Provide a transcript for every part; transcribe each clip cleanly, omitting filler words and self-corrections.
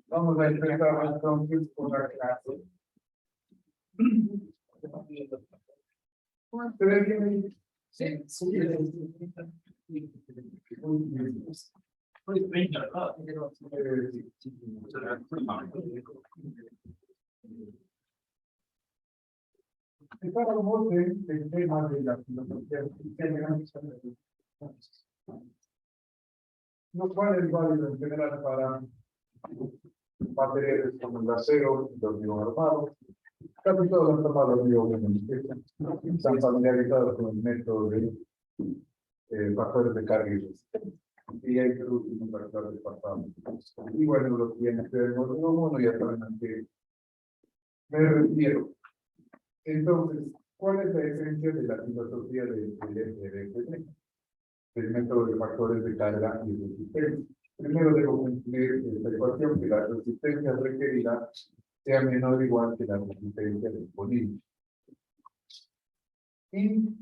Vamos a empezar entonces con la clase. Sí, Estábamos en el tema de la filosofía cristiana, lo cual es válido en general para materiales como el acero, los bioarmados. Casi todos han tomado los bioarmados, están familiarizados con el método de factores de carga y resistencia. Y hay que último factor de pasado. Y bueno, los que vienen en módulo 1 ya saben a qué me refiero. Entonces, ¿cuál es la esencia de la filosofía del método de factores de carga y resistencia? Primero debo cumplir esta ecuación que la resistencia requerida sea menor o igual que la resistencia disponible. Y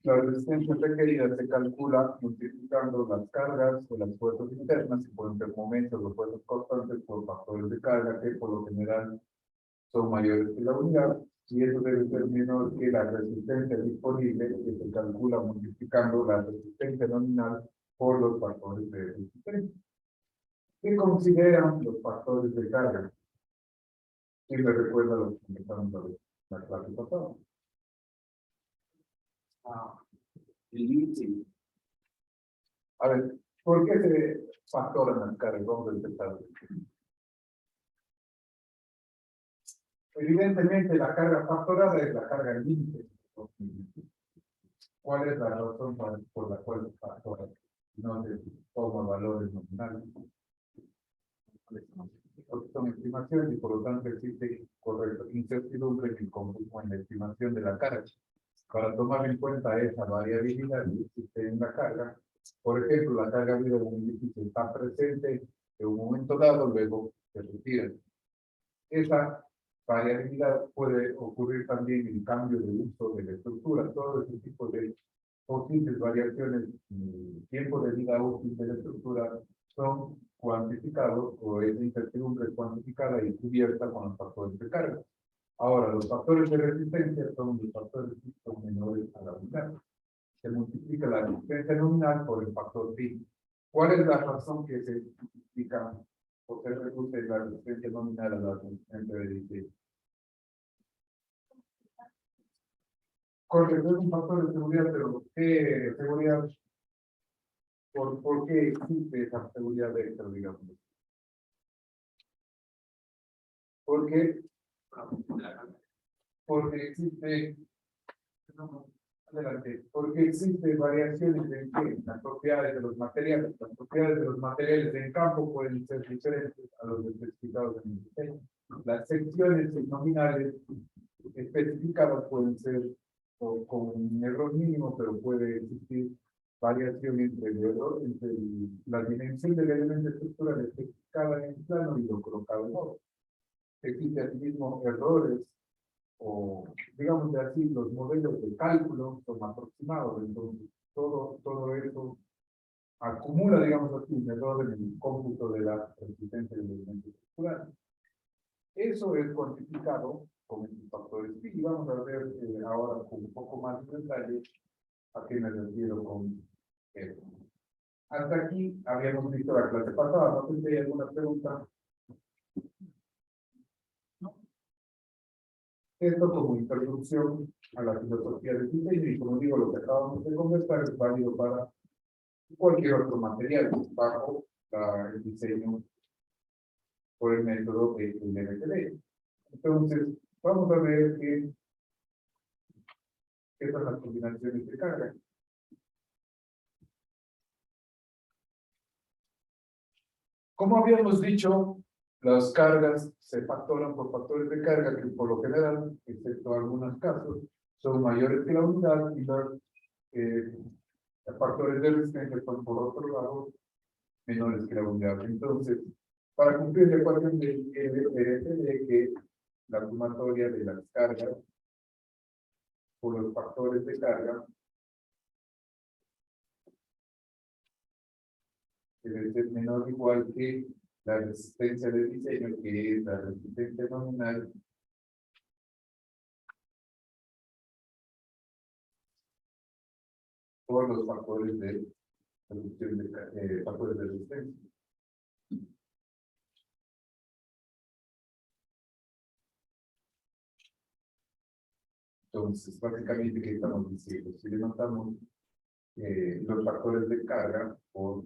la resistencia requerida se calcula multiplicando las cargas o las fuerzas internas, que pueden ser momentos o fuerzas constantes, por factores de carga que por lo general son mayores que la unidad, y eso debe ser menor que la resistencia disponible, que se calcula multiplicando la resistencia nominal por los factores de resistencia. ¿Qué consideran los factores de carga? ¿Quién me recuerda los que empezaron la clase pasada? El límite. A ver, ¿por qué se factoran las cargas? Vamos a empezar. Evidentemente, la carga factorada es la carga límite. ¿Cuál es la razón por la cual se factora? No se toma valores nominales. Porque son estimaciones y por lo tanto existe incertidumbre en el cómputo en la estimación de la carga. Para tomar en cuenta esa variabilidad que existe en la carga, por ejemplo, la carga viva de un edificio está presente en un momento dado, luego se retira. Esa variabilidad puede ocurrir también en cambio de uso de la estructura. Todo ese tipo de posibles variaciones en tiempo de vida útil de la estructura son cuantificados, o esa incertidumbre es cuantificada y cubierta con los factores de carga. Ahora, los factores de resistencia son los factores que son menores a la unidad. Se multiplica la resistencia nominal por el factor pi. ¿Cuál es la razón que se multiplica o se reduce la resistencia nominal a la resistencia de resistencia? Correcto, es un factor de seguridad, pero ¿qué seguridad? ¿Por qué existe esa seguridad extra, digamos? Porque existe, adelante, porque existe variaciones en las propiedades de los materiales. Las propiedades de los materiales en campo pueden ser diferentes a los especificados en el diseño. Las secciones nominales especificadas pueden ser con un error mínimo, pero puede existir variación entre el error, entre la dimensión del elemento estructural especificada en el plano y lo colocado en otro. Existe asimismo errores, o digamos de así, los modelos de cálculo son aproximados, entonces todo eso acumula, digamos así, un error en el cómputo de la resistencia del elemento estructural. Eso es cuantificado con estos factores pi, y vamos a ver ahora con un poco más de detalle a qué me refiero con eso. Hasta aquí habíamos visto la clase pasada, no sé si hay alguna pregunta. Esto como introducción a la filosofía del diseño, y como digo, lo que acabamos de conversar es válido para cualquier otro material bajo el diseño por el método de MTD. Entonces, vamos a ver que ¿Qué son las combinaciones de carga? Como habíamos dicho, las cargas se factoran por factores de carga que por lo general, excepto algunos casos, son mayores que la unidad y los factores de resistencia son por otro lado menores que la unidad. Entonces, para cumplir la ecuación de que la sumatoria de las cargas por los factores de carga debe ser menor o igual que la resistencia de diseño, que es la resistencia nominal por los factores de reducción de factores de resistencia. Entonces, básicamente, ¿qué estamos diciendo? Si levantamos los factores de carga por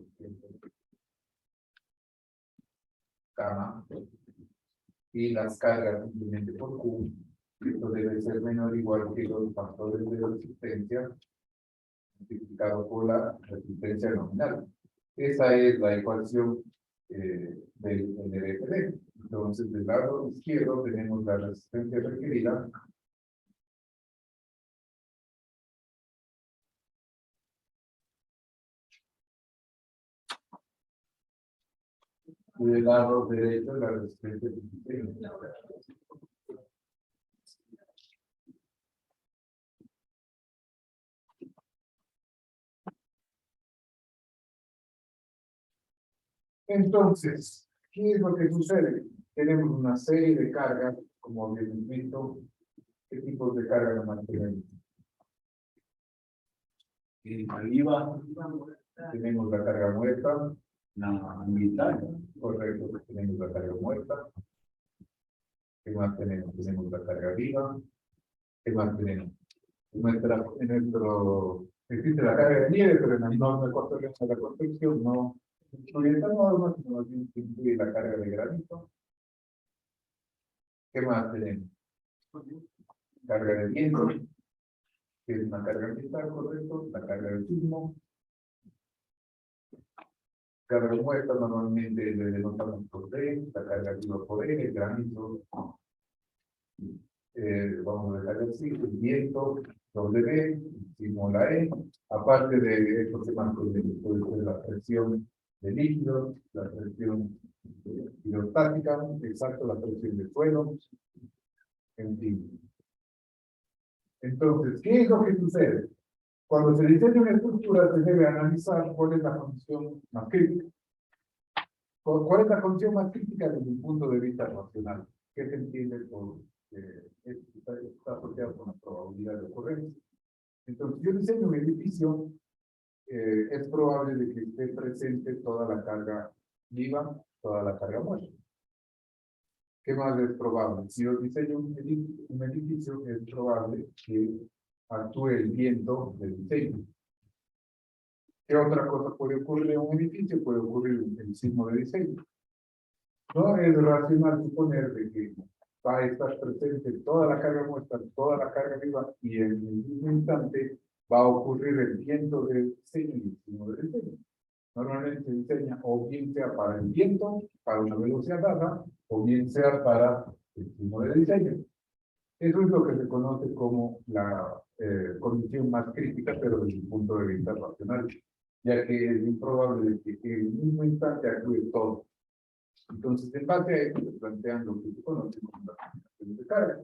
gamma y las cargas simplemente por Q, esto debe ser menor o igual que los factores de resistencia multiplicado por la resistencia nominal. Esa es la ecuación del NRFD. Entonces, del lado izquierdo tenemos la resistencia requerida y del lado derecho la resistencia de diseño. Entonces, ¿qué es lo que sucede? Tenemos una serie de cargas, como habíamos visto. ¿Qué tipos de carga nos mantenemos? Arriba, Tenemos la carga muerta, la mitad. correcto, tenemos la carga muerta. ¿Qué más tenemos? Tenemos la carga viva. ¿Qué más tenemos? Existe la carga de nieve, pero en la norma ecuatoriana de la construcción no incluye esta norma, sino más bien incluye la carga de granito. ¿Qué más tenemos? Carga de viento, que es una carga ambiental, correcto, la carga de sismo. Carga muerta normalmente le denotamos por D, la carga viva por E, el granito. Vamos a dejar así, el viento, W, hicimos la E. Aparte de estos temas, puede ser la presión de líquidos, la presión hidrostática, exacto, la presión de suelo, en fin. Entonces, ¿qué es lo que sucede? Cuando se diseña una estructura, se debe analizar cuál es la condición más crítica. ¿Cuál es la condición más crítica desde un punto de vista racional? ¿Qué se entiende por está asociado con la probabilidad de ocurrencia? Entonces, yo diseño un edificio, es probable de que esté presente toda la carga viva, toda la carga muerta. ¿Qué más es probable? Si yo diseño un edificio, es probable que actúe el viento del diseño. ¿Qué otra cosa puede ocurrir en un edificio? Puede ocurrir el sismo de diseño. No es racional suponer de que va a estar presente toda la carga muerta, toda la carga viva, y en el mismo instante va a ocurrir el viento del diseño y el sismo de diseño. Normalmente se diseña o bien sea para el viento, para una velocidad dada, o bien sea para el sismo de diseño. Eso es lo que se conoce como la condición más crítica, pero desde el punto de vista racional, ya que es improbable que en el mismo instante actúe todo. Entonces, en base a eso, se plantean lo que se conoce como las combinaciones de carga.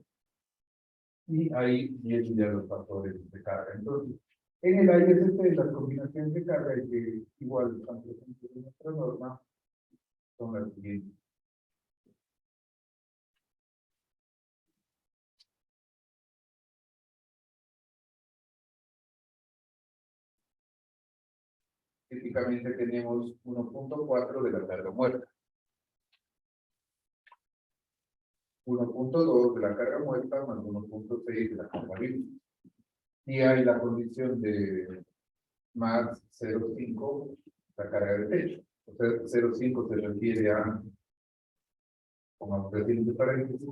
Y ahí vienen ya los factores de carga. Entonces, en el IST, las combinaciones de carga, que igual están presentes en nuestra norma, son las siguientes. Típicamente tenemos 1.4 de la carga muerta, 1.2 de la carga muerta más 1.6 de la carga viva. Y hay la condición de más 0.5 la carga de techo. O sea, 0.5 se refiere a, como decimos de paréntesis,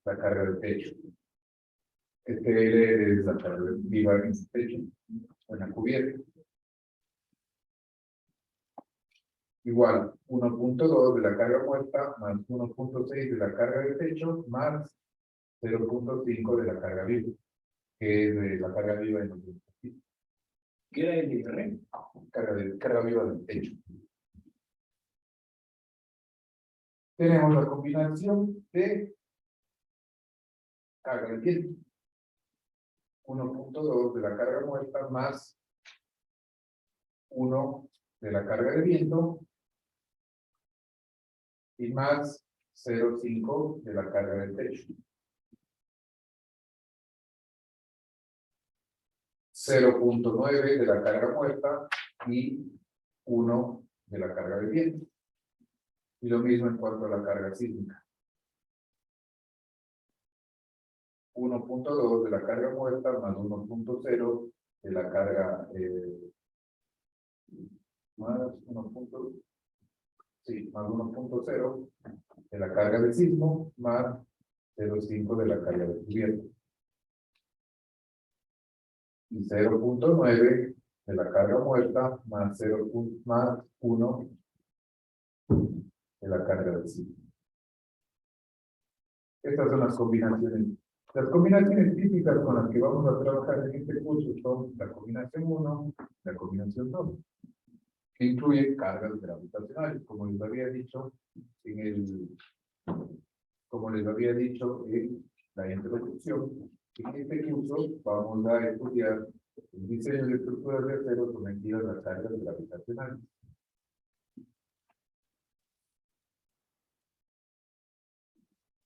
la carga de techo. L es la carga viva en el techo, en la cubierta. Igual 1.2 de la carga muerta más 1.6 de la carga de techo más 0.5 de la carga viva, que es de la carga viva en el techo. ¿Qué era el terreno? Carga viva del techo. Tenemos la combinación de carga de viento. 1.2 de la carga muerta más 1 de la carga de viento y más 0.5 de la carga del techo. 0.9 de la carga muerta y 1 de la carga de viento. Y lo mismo en cuanto a la carga sísmica. 1.2 de la carga muerta más 1.0 de la carga más 1.0 de la carga de sismo más 0.5 de la carga de cubierta. Y 0.9 de la carga muerta más 1 de la carga de sismo. Estas son las combinaciones. Las combinaciones típicas con las que vamos a trabajar en este curso son la combinación 1 y la combinación 2, que incluye cargas gravitacionales, como les había dicho en la introducción. En este curso vamos a estudiar el diseño de estructuras de acero sometidas a cargas gravitacionales.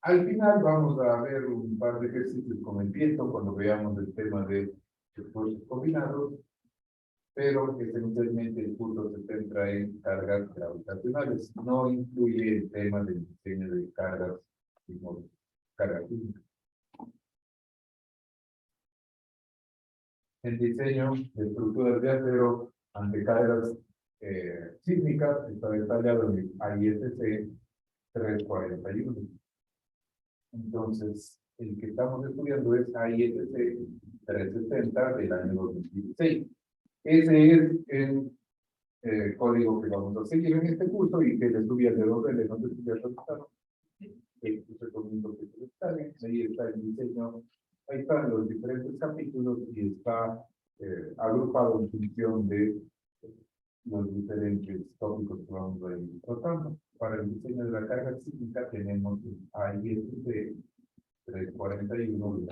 Al final vamos a ver un par de ejercicios con el viento cuando veamos el tema de esfuerzos combinados, pero esencialmente el curso se centra en cargas gravitacionales, no incluye el tema del diseño de cargas químicas. El diseño de estructuras de acero ante cargas sísmicas está detallado en el ISC 341. Entonces, el que estamos estudiando es ISC 360 del año 2016. Ese es el código que vamos a seguir en este curso y que le subí al de 2L, no sé si ya resultaron. Les recomiendo que se descarguen. Ahí está el diseño, ahí están los diferentes capítulos y está agrupado en función de los diferentes tópicos que vamos a ir tratando. Para el diseño de la carga sísmica tenemos el ISC 341.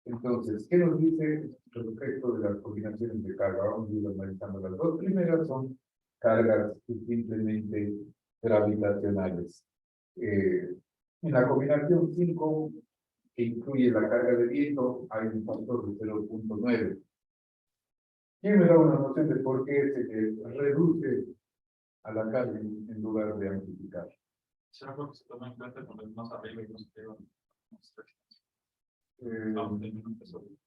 Entonces, ¿qué nos dice respecto de las combinaciones de carga? Vamos a ir analizando las dos primeras, son cargas simplemente gravitacionales. En la combinación 5, que incluye la carga de viento, hay un factor de 0.9. ¿Quién me da una noción de por qué se reduce a la carga en lugar de amplificar? ¿Será porque se toma en cuenta cuando es más arriba y no se queda?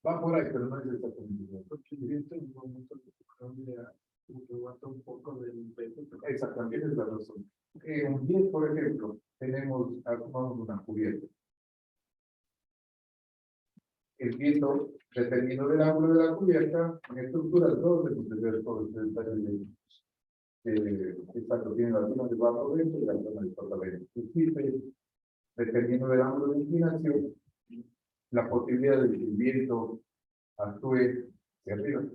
Va por ahí, pero no es exactamente. Porque el viento en un momento cambia, como que aguanta un poco del peso. Exactamente, esa es la razón. Un 10, por ejemplo, tomamos una cubierta. El viento, dependiendo del ángulo de la cubierta, en estructuras 2, de suceder todo este detalle tiene la zona de bajo dentro y la zona de fortaleza. Dependiendo del ángulo de inclinación, la posibilidad de que el viento actúe hacia arriba.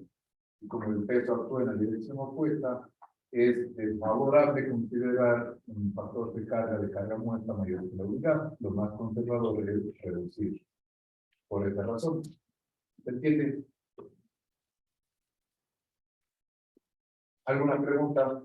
Y como el peso actúa en la dirección opuesta, es desfavorable considerar un factor de carga muerta mayor que la unidad. Lo más conservador es reducir. Por esa razón. ¿Se entiende? ¿Alguna pregunta?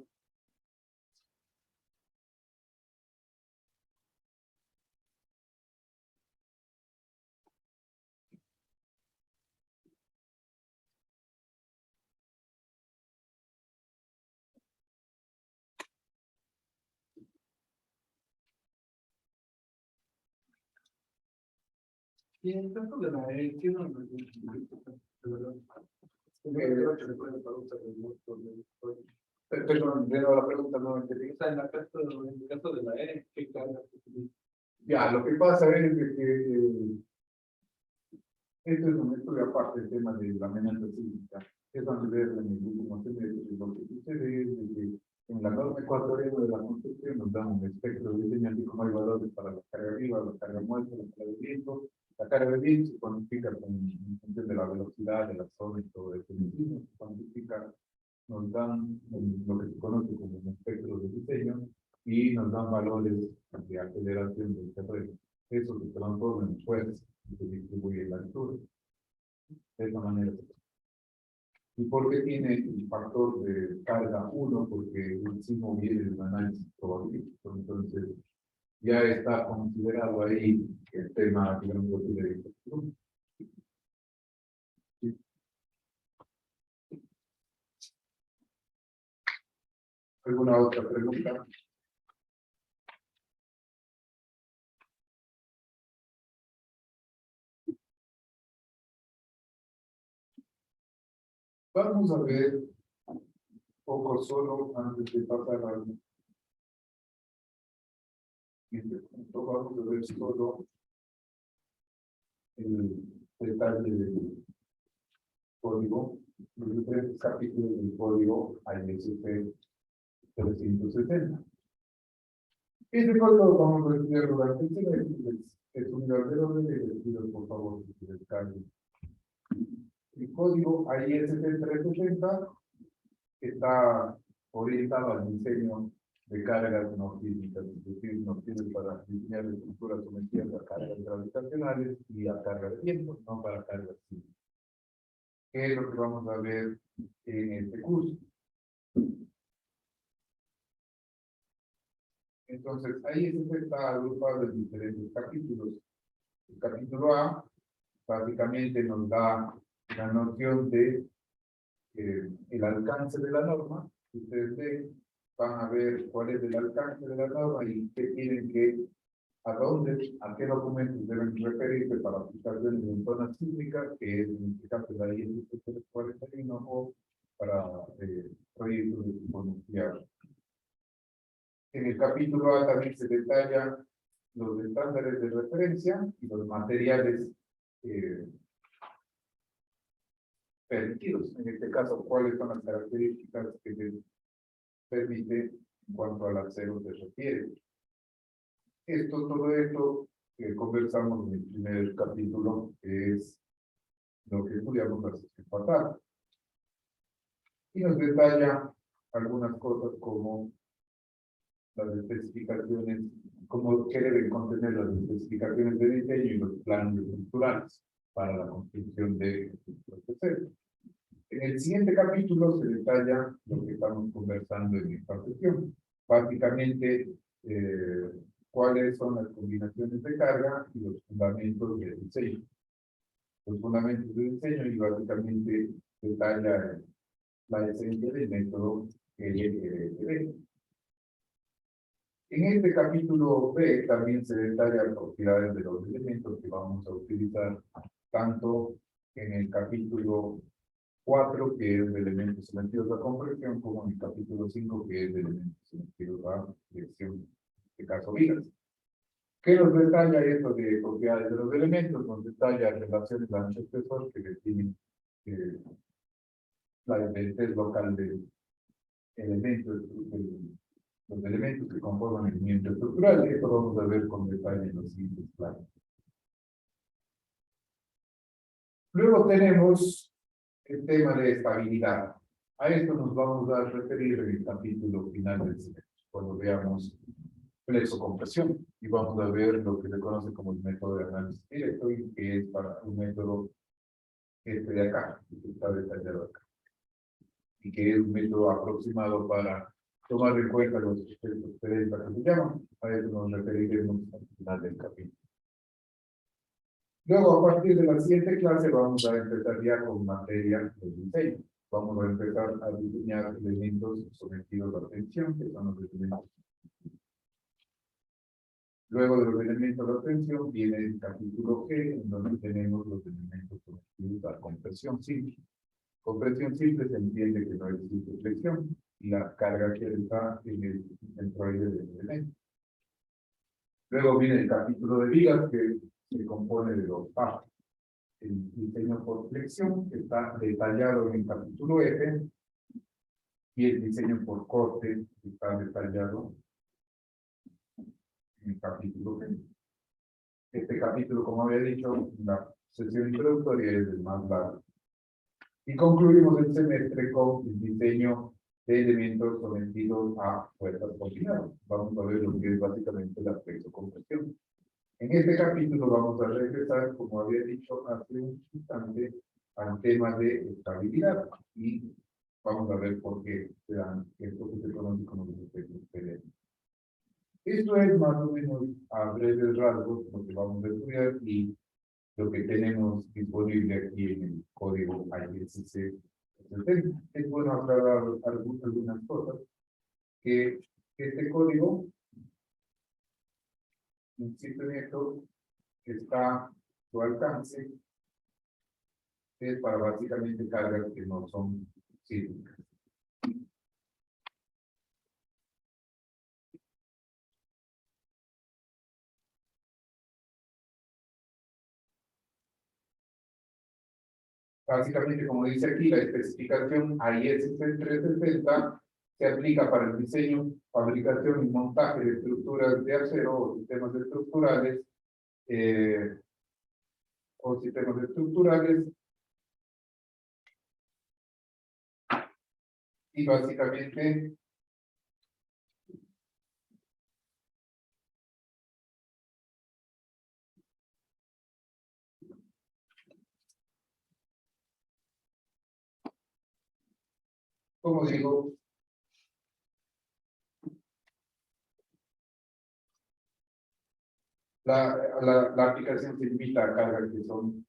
Y en tanto de la elección, de verdad, creo que le puede pagar usted el monto del Perdón, de nuevo la pregunta no entendí. Está en el caso de la E, ¿qué carga se utiliza? Ya, lo que pasa es de que esto es un estudio aparte del tema de la amenaza sísmica. Es donde ver en el último semestre lo que sucede es de que en la norma ecuatoriana de la construcción nos dan un espectro de diseño así como hay valores para la carga viva, la carga muerta, la carga de viento. La carga de viento se cuantifica en función de la velocidad de la zona y todo eso. Se cuantifica, nos dan lo que se conoce como un espectro de diseño y nos dan valores de aceleración del terreno. Eso se transforma en fuerza y se distribuye en la altura. De esa manera. ¿Y por qué tiene el factor de carga 1? Porque encima viene de un análisis probabilístico. Entonces, ya está considerado ahí el tema, digamos, de la. ¿Alguna otra pregunta? Vamos a ver un poco solo antes de pasar al siguiente punto. Vamos a ver solo el detalle del código, los diferentes capítulos del código ISP 370. Este código lo vamos a estudiar durante este mes. Es un verdadero de les pido por favor que se descarguen. El código ISP 370 está orientado al diseño de cargas no físicas, es decir, nos sirve para diseñar estructuras sometidas a cargas gravitacionales y a carga de viento, no para cargas físicas. ¿Qué es lo que vamos a ver en este curso? Entonces, ahí está agrupado en diferentes capítulos. El capítulo A básicamente nos da la noción de el alcance de la norma. Si ustedes ven, van a ver cuál es el alcance de la norma y qué tienen que, a dónde, a qué documentos deben referirse para aplicaciones en zonas sísmicas, que es en este caso la ISO 341 o para proyectos de tipo nuclear. En el capítulo A también se detalla los estándares de referencia y los materiales permitidos. En este caso, cuáles son las características que se permite en cuanto al acero se refiere. Todo esto que conversamos en el primer capítulo, que es lo que estudiamos la sesión pasada. Y nos detalla algunas cosas como las especificaciones, como que deben contener las especificaciones de diseño y los planes estructurales para la construcción de los terceros. En el siguiente capítulo se detalla lo que estamos conversando en esta sesión. Básicamente, cuáles son las combinaciones de carga y los fundamentos de diseño. Los fundamentos de diseño y básicamente detalla la esencia del método LGB. En este capítulo B también se detallan propiedades de los elementos que vamos a utilizar tanto en el capítulo 4, que es de elementos sometidos a compresión, como en el capítulo 5, que es de elementos sometidos a dirección, en este caso vigas. ¿Qué nos detalla esto de propiedades de los elementos? Nos detalla relaciones de ancho-espesor que definen la test local del elemento, los elementos que conforman el movimiento estructural. Esto vamos a ver con detalle en los siguientes planos. Luego tenemos el tema de estabilidad. A esto nos vamos a referir en el capítulo final del semestre, cuando veamos flexocompresión, y vamos a ver lo que se conoce como el método de análisis directo, y que es para un método de acá, que está detallado acá, y que es un método aproximado para tomar en cuenta los aspectos que se llaman. A eso nos referiremos al final del capítulo. Luego, a partir de la siguiente clase, vamos a empezar ya con materia de diseño. Vamos a empezar a diseñar elementos sometidos a tensión, que son los elementos. Luego de los elementos de tensión viene el capítulo G, en donde tenemos los elementos sometidos a compresión simple. Compresión simple se entiende que no existe flexión, y la carga que está en el centroide del elemento. Luego viene el capítulo de vigas, que se compone de dos partes. El diseño por flexión, que está detallado en el capítulo F, y el diseño por corte, que está detallado en el capítulo G. Este capítulo, como había dicho, la sesión introductoria es el más largo. Y concluimos el semestre con el diseño de elementos sometidos a fuerzas combinadas. Vamos a ver lo que es básicamente la flexocompresión. En este capítulo vamos a regresar, como había dicho hace un instante, al tema de estabilidad. Y vamos a ver por qué se dan esto que se conoce como los efectos PLM. Esto es más o menos a breves rasgos lo que vamos a estudiar y lo que tenemos disponible aquí en el código ISC. Es bueno aclarar algunas cosas, que este código, insisto en esto, está a su alcance, es para básicamente cargas que no son sísmicas. Básicamente, como dice aquí, la especificación ISC 360 se aplica para el diseño, fabricación y montaje de estructuras de acero o sistemas estructurales, y básicamente como digo, la aplicación se limita a cargas que son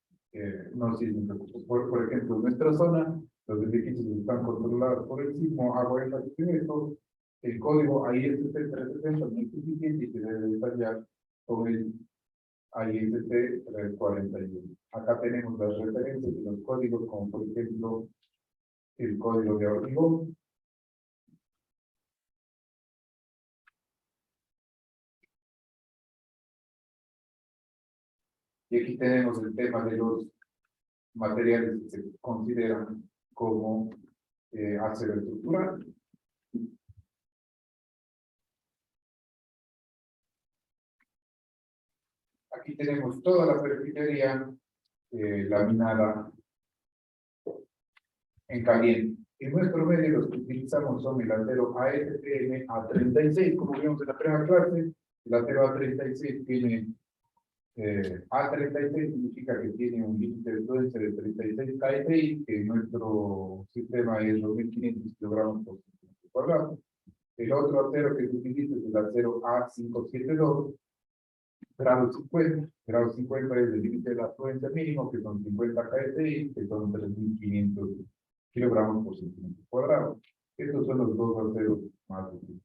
no sísmicas. Por ejemplo, en nuestra zona, los edificios están controlados por el sismo, hago énfasis en esto. El código ISC 360 no es suficiente y se debe detallar con el ISC 341. Acá tenemos las referencias de los códigos, como por ejemplo el código de hormigón. Y aquí tenemos el tema de los materiales que se consideran como acero estructural. Aquí tenemos toda la perfilería laminada en caliente. En nuestro medio los que utilizamos son el acero ASTM A36, como vimos en la primera clase. El acero A36 tiene A36 significa que tiene un límite de fluencia de 36 kPi, que en nuestro sistema es 2500 kilogramos por centímetro cuadrado. El otro acero que se utiliza es el acero A572, grado 50. Grado 50 es el límite de la afluencia mínimo, que son 50 kPi, que son 3500 kilogramos por centímetro cuadrado. Estos son los dos aceros más utilizados.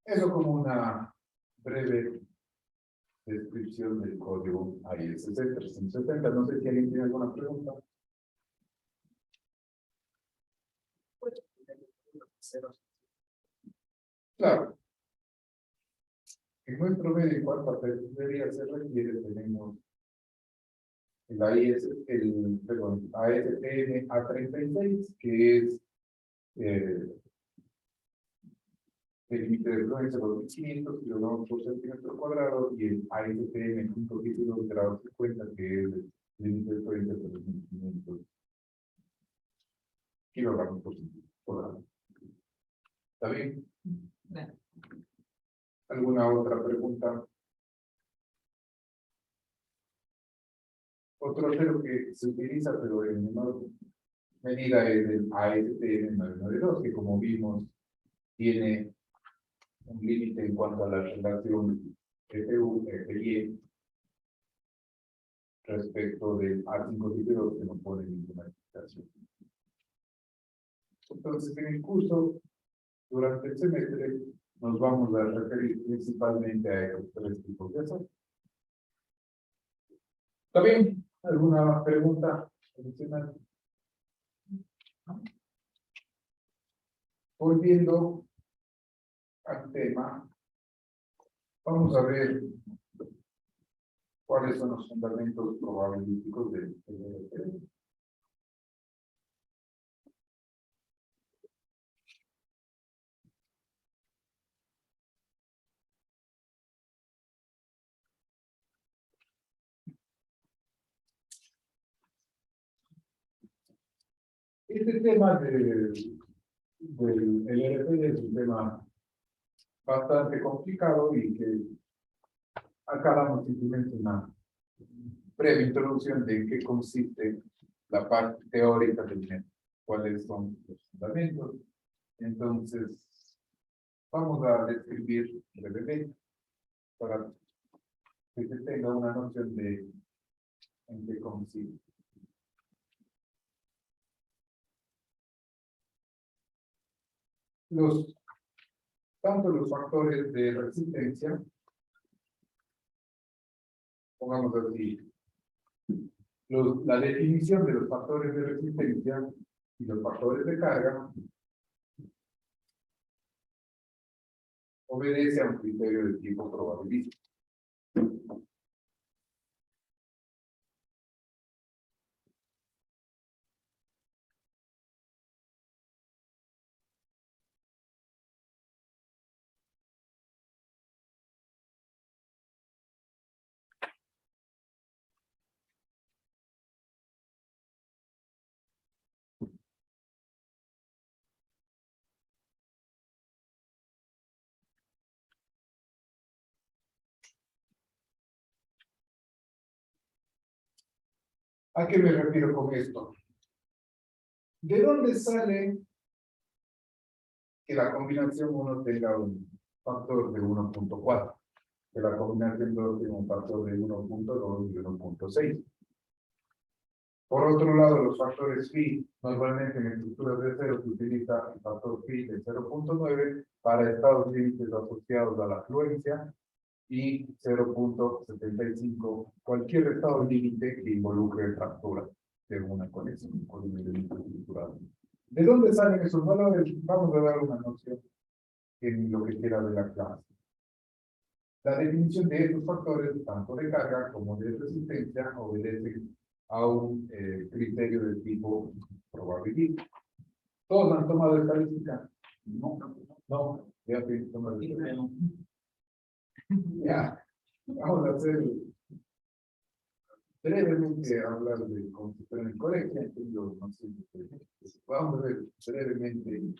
Eso como una breve descripción del código ISC 370. No sé si alguien tiene alguna pregunta. Claro. En nuestro medio, en cuanto a perfilería se refiere, tenemos el ASTM A36, que es el límite de fluencia por 1500 kilogramos por centímetro cuadrado, y el ASTM 5.2 grados 50, que es el límite de fluencia por 1500 kilogramos por centímetro cuadrado. ¿Está bien? ¿Alguna otra pregunta? Otro acero que se utiliza, pero en menor medida, es el ASTM 992, que como vimos tiene un límite en cuanto a la relación FU-FY respecto del A572, que no pone ninguna explicación. Entonces, en el curso, durante el semestre, nos vamos a referir principalmente a estos tres tipos de aceros. ¿Está bien? ¿Alguna pregunta adicional? Volviendo al tema, vamos a ver cuáles son los fundamentos probabilísticos del LRT. Este tema del LRT es un tema bastante complicado y que acá damos simplemente una breve introducción de en qué consiste la parte teórica del método, cuáles son los fundamentos. Entonces, vamos a describir brevemente para que se tenga una noción de en qué consiste. Tanto los factores de resistencia, pongamos así, la definición de los factores de resistencia y los factores de carga obedece a un criterio de tipo probabilístico. ¿A qué me refiero con esto? ¿De dónde sale que la combinación 1 tenga un factor de 1.4? Que la combinación 2 tenga un factor de 1.2 y 1.6. Por otro lado, los factores phi, normalmente en estructuras de cero se utiliza el factor phi de 0.9 para estados límites asociados a la afluencia y 0.75 cualquier estado límite que involucre fractura de una conexión con un elemento estructural. ¿De dónde salen esos valores? Vamos a dar una noción en lo que queda de la clase. La definición de estos factores, tanto de carga como de resistencia, obedece a un criterio de tipo probabilístico. ¿Todos han tomado estadística? No, no, ya te tomado estadística. Ya, vamos a hacer brevemente hablar de cómo se está en el colegio, yo no sé, vamos a ver brevemente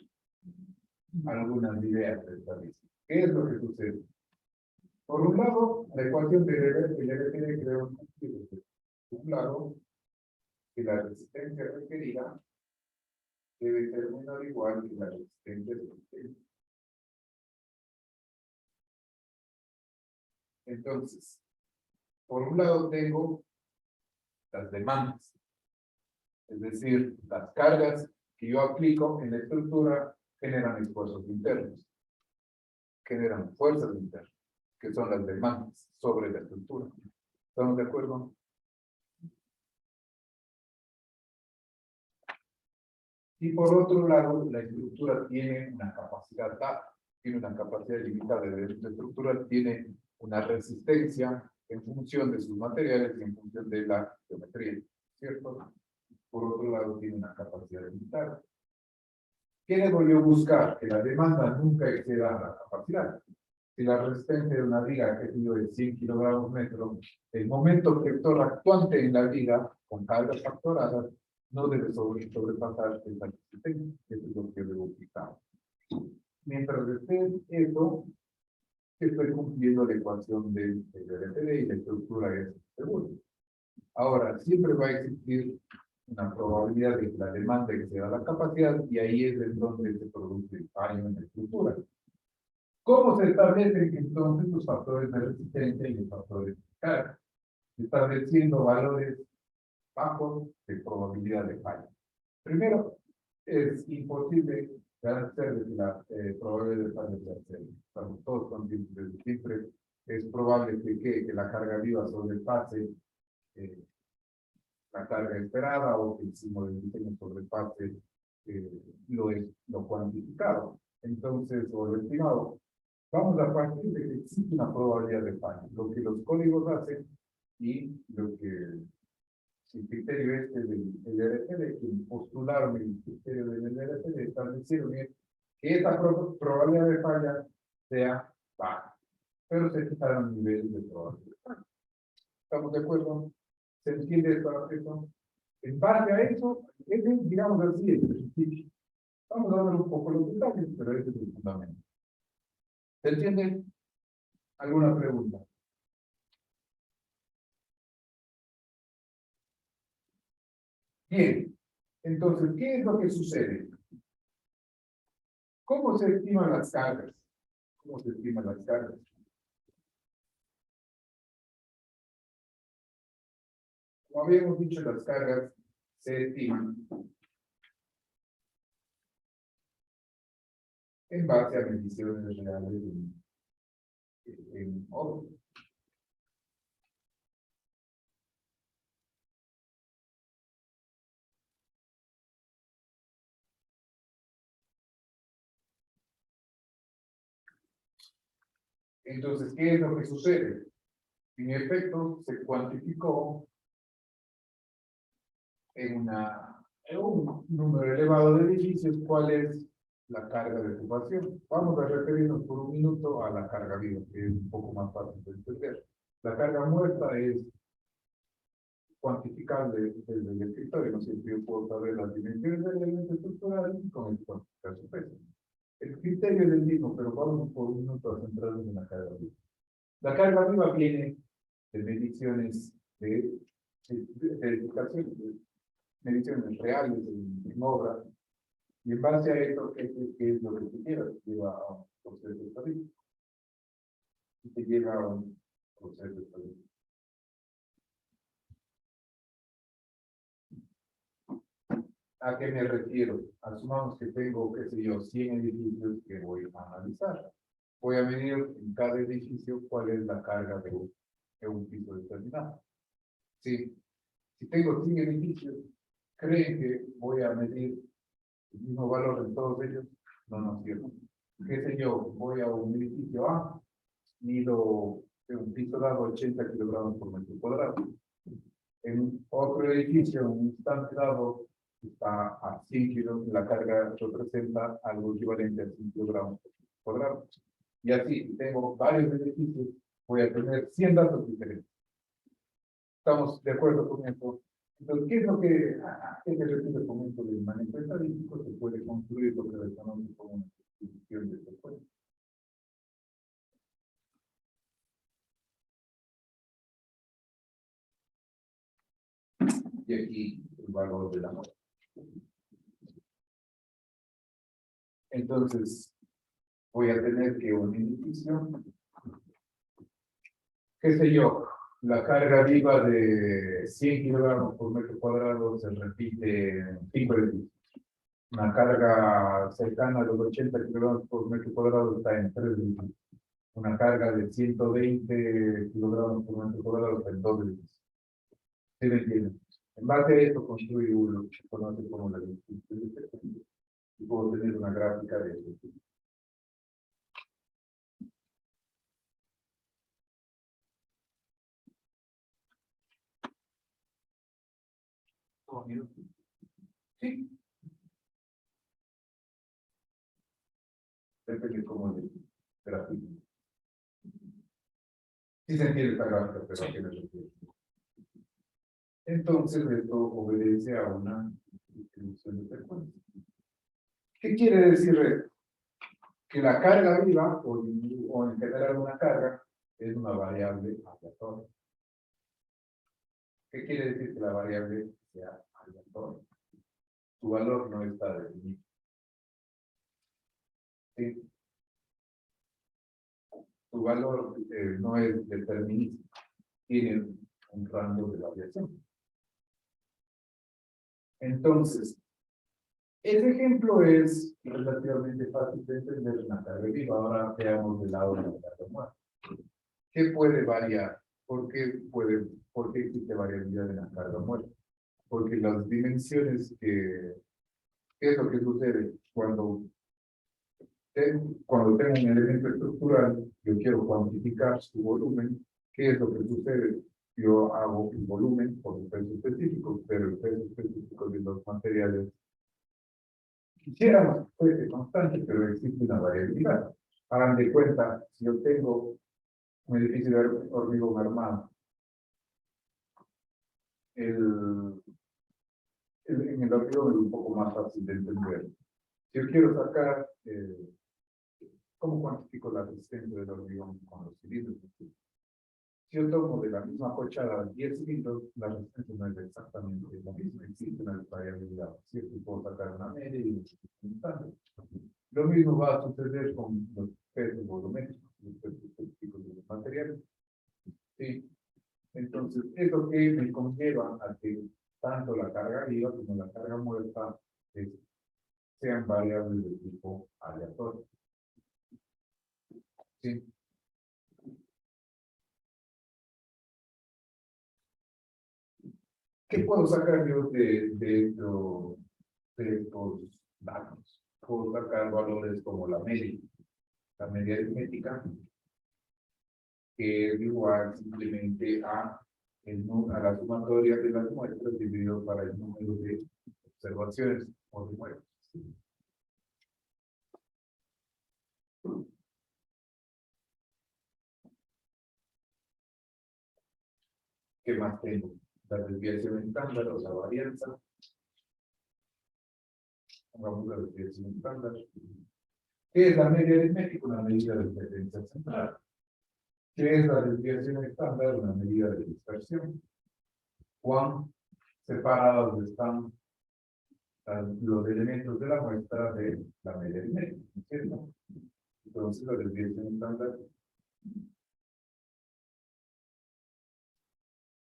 algunas ideas de estadística. ¿Qué es lo que sucede? Por un lado, la ecuación del LRT crea un sentido. Por un lado, que la resistencia requerida debe ser menor o igual que la resistencia existente. Entonces, por un lado tengo las demandas, es decir, las cargas que yo aplico en la estructura generan esfuerzos internos, generan fuerzas internas, que son las demandas sobre la estructura. ¿Estamos de acuerdo? Y por otro lado, la estructura tiene una capacidad dada, tiene una capacidad limitada. La estructura tiene una resistencia en función de sus materiales y en función de la geometría, ¿cierto? Por otro lado, tiene una capacidad limitada. ¿Qué debo yo buscar? Que la demanda nunca exceda la capacidad. Si la resistencia de una viga que es de 100 kilogramos metro, el momento vector actuante en la viga, con cargas factoradas, no debe sobrepasar esta resistencia. Eso es lo que debo quitar. Mientras esté eso, estoy cumpliendo la ecuación del RTD y la estructura es segura. Ahora, siempre va a existir una probabilidad de que la demanda exceda la capacidad y ahí es en donde se produce el fallo en la estructura. ¿Cómo se establecen entonces los factores de resistencia y los factores de carga? Estableciendo valores bajos de probabilidad de fallo. Primero, es imposible garantizar que la probabilidad de fallo sea cero. Estamos todos conscientes de que siempre es probable que la carga viva sobrepase la carga esperada o que el signo del diseño sobrepase lo cuantificado. Entonces, o lo estimado, vamos a partir de que existe una probabilidad de fallo. Lo que los códigos hacen y lo que el criterio este del LRTD, que postularon el criterio del LRTD, establecieron que esta probabilidad de falla sea baja, pero se fijaron niveles de probabilidad de falla. ¿Estamos de acuerdo? ¿Se entiende eso? En base a eso, ese, digamos así, el principio. Vamos a ver un poco los detalles, pero ese es el fundamento. ¿Se entiende? ¿Alguna pregunta? Bien, entonces, ¿qué es lo que sucede? ¿Cómo se estiman las cargas? ¿Cómo se estiman las cargas? Como habíamos dicho, las cargas se estiman en base a mediciones reales en oro. Entonces, ¿qué es lo que sucede? En efecto, se cuantificó en un número elevado de edificios cuál es la carga de ocupación. Vamos a referirnos por un minuto a la carga viva, que es un poco más fácil de entender. La carga muerta es cuantificable desde el escritorio, no sé si yo puedo saber las dimensiones del elemento estructural y con el cuantificar su peso. El criterio es el mismo, pero vamos por un minuto a centrarnos en la carga viva. La carga viva viene de mediciones de edificación, de mediciones reales en obra, y en base a eso, ¿qué es lo que se lleva? Se lleva a un proceso estadístico. Y se lleva a un proceso estadístico. ¿A qué me refiero? Asumamos que tengo, qué sé yo, 100 edificios que voy a analizar. Voy a medir en cada edificio cuál es la carga de un piso determinado. Sí. Si tengo 100 edificios, ¿creen que voy a medir el mismo valor en todos ellos? No, no es cierto. ¿Qué sé yo? Voy a un edificio A, mido de un piso dado 80 kilogramos por metro cuadrado. En otro edificio, en un instante dado, está a 100 kilos, la carga representa algo equivalente a 100 kilogramos por metro cuadrado. Y así, si tengo varios edificios, voy a tener 100 datos diferentes. ¿Estamos de acuerdo con esto? Entonces, ¿qué es lo que se refiere con esto del manejo estadístico? Se puede construir lo que se conoce como una distribución de frecuencia. Y aquí el valor de la nota. Entonces, voy a tener que un edificio, qué sé yo, la carga viva de 100 kilogramos por metro cuadrado se repite en 5 edificios. Una carga cercana a los 80 kilogramos por metro cuadrado está en 3 edificios. Una carga de 120 kilogramos por metro cuadrado está en 2 edificios. ¿Sí me entienden? En base a esto construyo lo que se conoce como la distribución de frecuencia. Y puedo tener una gráfica de eso. Sí. Depende cómo le gráfico. Sí se entiende esta gráfica, pero ¿a qué me refiero? Entonces, esto obedece a una distribución de frecuencia. ¿Qué quiere decir esto? Que la carga viva, o en general una carga, es una variable aleatoria. ¿Qué quiere decir que la variable sea aleatoria? Su valor no está definido. ¿Sí? Su valor no es determinístico. Tiene un rango de variación. Entonces, ese ejemplo es relativamente fácil de entender en la carga viva. Ahora veamos del lado de la carga muerta. ¿Qué puede variar? ¿Por qué existe variabilidad en la carga muerta? Porque las dimensiones ¿qué es lo que sucede? Cuando tengo un elemento estructural, yo quiero cuantificar su volumen. ¿Qué es lo que sucede? Yo hago un volumen por un peso específico, pero el peso específico de los materiales quisiéramos que fuese constante, pero existe una variabilidad. Hagan de cuenta, si yo tengo un edificio de hormigón armado, en el hormigón es un poco más fácil de entender. Si yo quiero sacar, ¿cómo cuantifico la resistencia del hormigón con los cilindros? Si yo tomo de la misma cochada 10 cilindros, la resistencia no es exactamente la misma, existe una variabilidad. ¿Cierto? Puedo sacar una media y un estándar. Lo mismo va a suceder con los pesos volumétricos, los pesos específicos de los materiales. ¿Sí? Entonces, eso que me conlleva a que tanto la carga viva como la carga muerta sean variables de tipo aleatorio. ¿Sí? ¿Qué puedo sacar yo de estos datos? Puedo sacar valores como la media aritmética, que es igual simplemente a la sumatoria de las muestras dividido para el número de observaciones o de muestras. ¿Qué más tengo? La desviación estándar o la varianza. Pongamos la desviación estándar. ¿Qué es la media aritmética? Una medida de diferencia central. ¿Qué es la desviación estándar? Una medida de dispersión. ¿Cuán separados están los elementos de la muestra de la media aritmética? ¿No es cierto? Entonces, la desviación estándar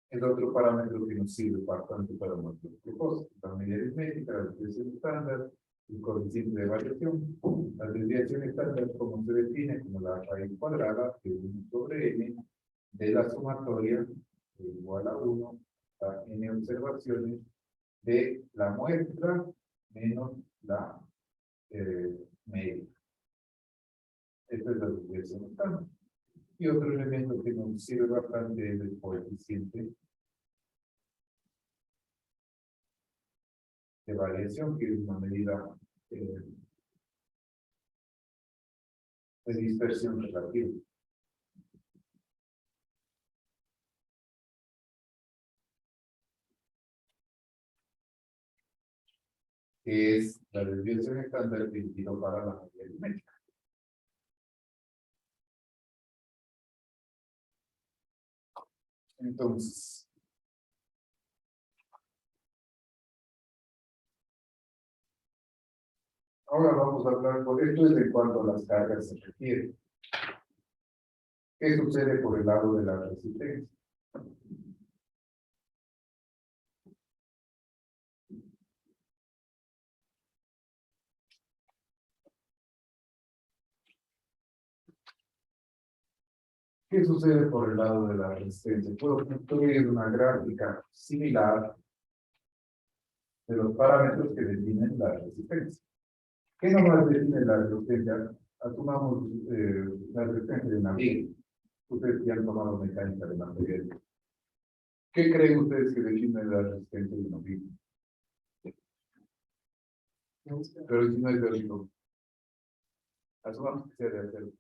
es otro parámetro que nos sirve bastante para nuestros propósitos. La media aritmética, la desviación estándar, el coeficiente de variación. La desviación estándar, como se define, como la raíz cuadrada de 1 sobre n de la sumatoria igual a 1 a n observaciones de la muestra menos la media. Esta es la desviación estándar. Y otro elemento que nos sirve bastante es el coeficiente de variación, que es una medida de dispersión relativa. Que es la desviación estándar dividido para la media aritmética. Entonces, ahora vamos a hablar, por esto es de cuanto a las cargas se refiere. ¿Qué sucede por el lado de la resistencia? ¿Qué sucede por el lado de la resistencia? Puedo construir una gráfica similar de los parámetros que definen la resistencia. ¿Qué nomás define la resistencia? Asumamos la resistencia de una viga. Ustedes ya han tomado mecánica de materiales. ¿Qué creen ustedes que define la resistencia de una viga? Pero si no es lógico. Asumamos que sea de acero.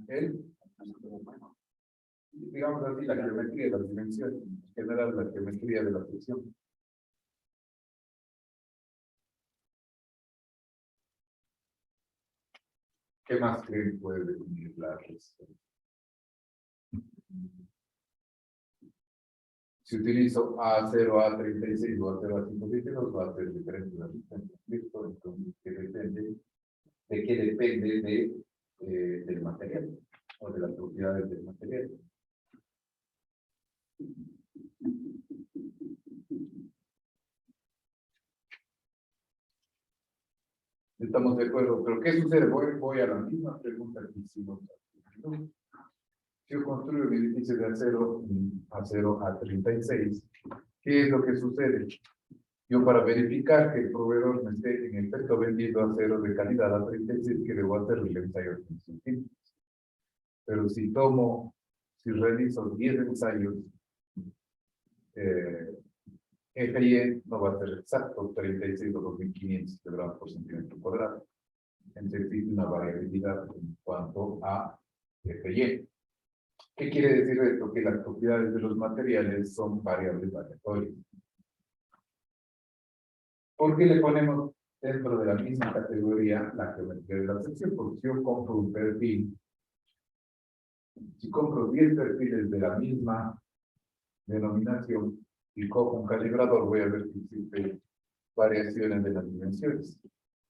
Él, digamos así, la geometría de las dimensiones, genera la geometría de la fricción. ¿Qué más creen que puede definir la resistencia? Si utilizo A0, A36 o A0, A522, va a ser diferente la resistencia. ¿Listo? Entonces, ¿de qué depende del material o de las propiedades del material? Estamos de acuerdo, pero ¿qué sucede? Voy a la misma pregunta que hicimos. Si yo construyo un edificio de acero a 36, ¿qué es lo que sucede? Yo para verificar que el proveedor me esté en efecto vendiendo acero de calidad a 36, que debo hacer el ensayo de centímetros. Pero si realizo 10 ensayos, FIE no va a ser exacto 36 o 2500 kilogramos por centímetro cuadrado. Entonces existe una variabilidad en cuanto a FIE. ¿Qué quiere decir esto? Que las propiedades de los materiales son variables aleatorias. ¿Por qué le ponemos dentro de la misma categoría la geometría de la sección? Porque si yo compro un perfil, si compro 10 perfiles de la misma denominación y cojo un calibrador, voy a ver si existen variaciones de las dimensiones.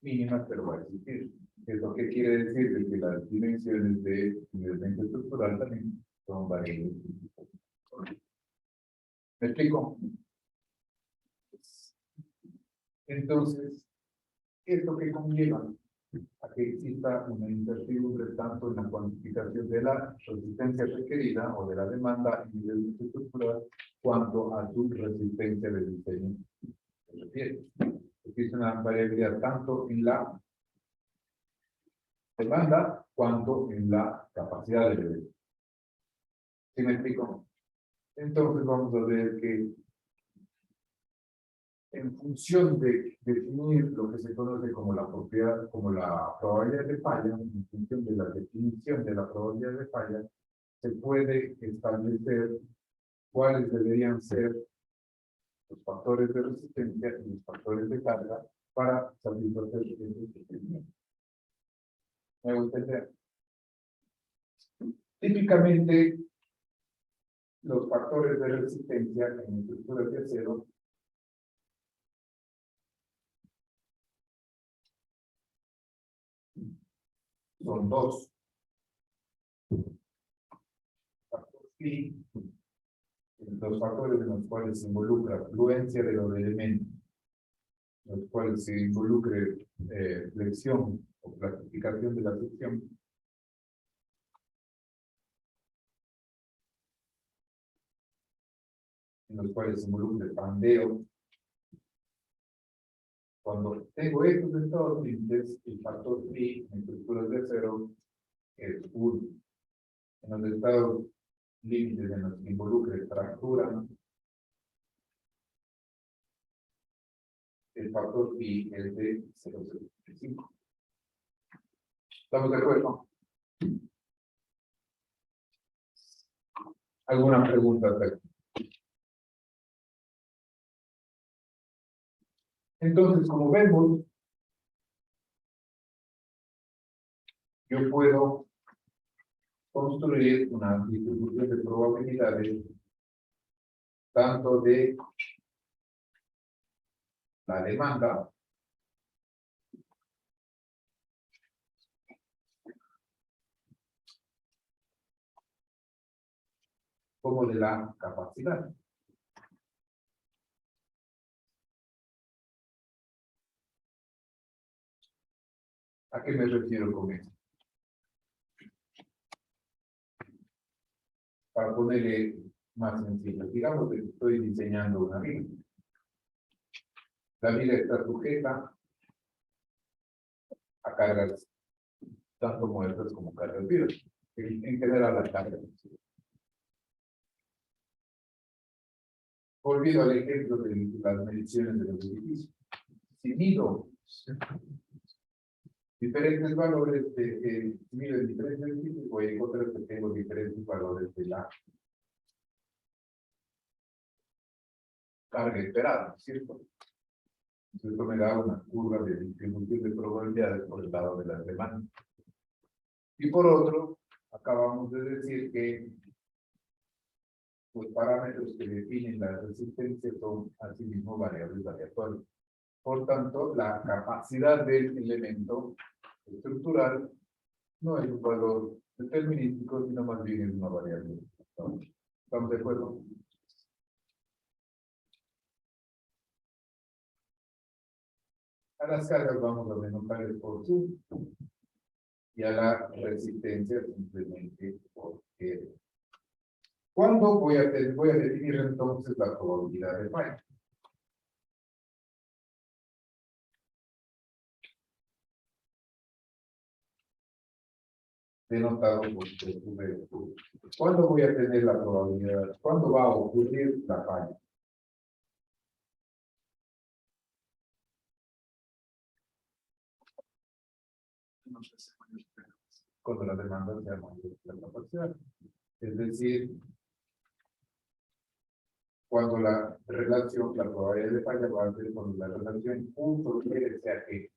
Mínimas, pero va a existir. ¿Eso qué quiere decir? De que las dimensiones de nivelamiento estructural también son variables. ¿Me explico? Entonces, esto que conlleva a que exista una incertidumbre tanto en la cuantificación de la resistencia requerida o de la demanda en nivel estructural, cuanto a su resistencia de diseño se refiere. Existe una variabilidad tanto en la demanda cuanto en la capacidad de nivel. ¿Sí me explico? Entonces vamos a ver que en función de definir lo que se conoce como la propiedad, como la probabilidad de falla, en función de la definición de la probabilidad de falla, se puede establecer cuáles deberían ser los factores de resistencia y los factores de carga para satisfacer este requerimiento. ¿Me gusta entender? Típicamente, los factores de resistencia en estructuras de acero son dos. Factor phi, los factores en los cuales se involucra fluencia de los elementos, en los cuales se involucre flexión o clasificación de la sección. En los cuales se involucre pandeo. Cuando tengo estos estados límites, el factor phi en estructuras de acero es 1. En los estados límites en los que involucre fractura, el factor phi es de 0,75. ¿Estamos de acuerdo? ¿Alguna pregunta? Entonces, como vemos, yo puedo construir una distribución de probabilidades tanto de la demanda como de la capacidad. ¿A qué me refiero con esto? Para ponerle más sencillo, digamos que estoy diseñando una viga. La viga está sujeta a cargas, tanto muertas como cargas vivas. En general, las cargas. Volviendo al ejemplo de las mediciones de los edificios. Si mido diferentes valores mido en diferentes edificios, voy a encontrar que tengo diferentes valores de la carga esperada, ¿cierto? Entonces, esto me da una curva de distribución de probabilidades por el lado de las demandas. Y por otro, acabamos de decir que los parámetros que definen la resistencia son asimismo variables aleatorias. Por tanto, la capacidad del elemento estructural no es un valor determinístico, sino más bien es una variable. ¿Estamos de acuerdo? A las cargas vamos a denotar por Q y a la resistencia simplemente por R. ¿Cuándo voy a definir entonces la probabilidad de falla? Denotado por el. ¿Cuándo voy a tener la probabilidad? ¿Cuándo va a ocurrir la falla? Cuando la demanda sea mayor que la capacidad. Es decir, cuando la relación, la probabilidad de falla va a ser cuando la relación punto quiere sea que.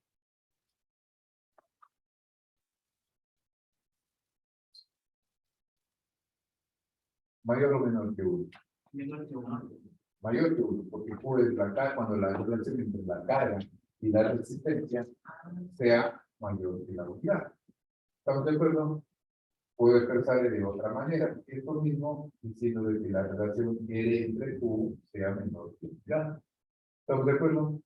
Mayor o menor que 1. Mayor que 1, porque puede la carga, cuando la relación entre la carga y la resistencia sea mayor que la velocidad. ¿Estamos de acuerdo? Puedo expresar de otra manera, esto mismo, diciendo de que la relación R entre Q sea menor que velocidad. ¿Estamos de acuerdo?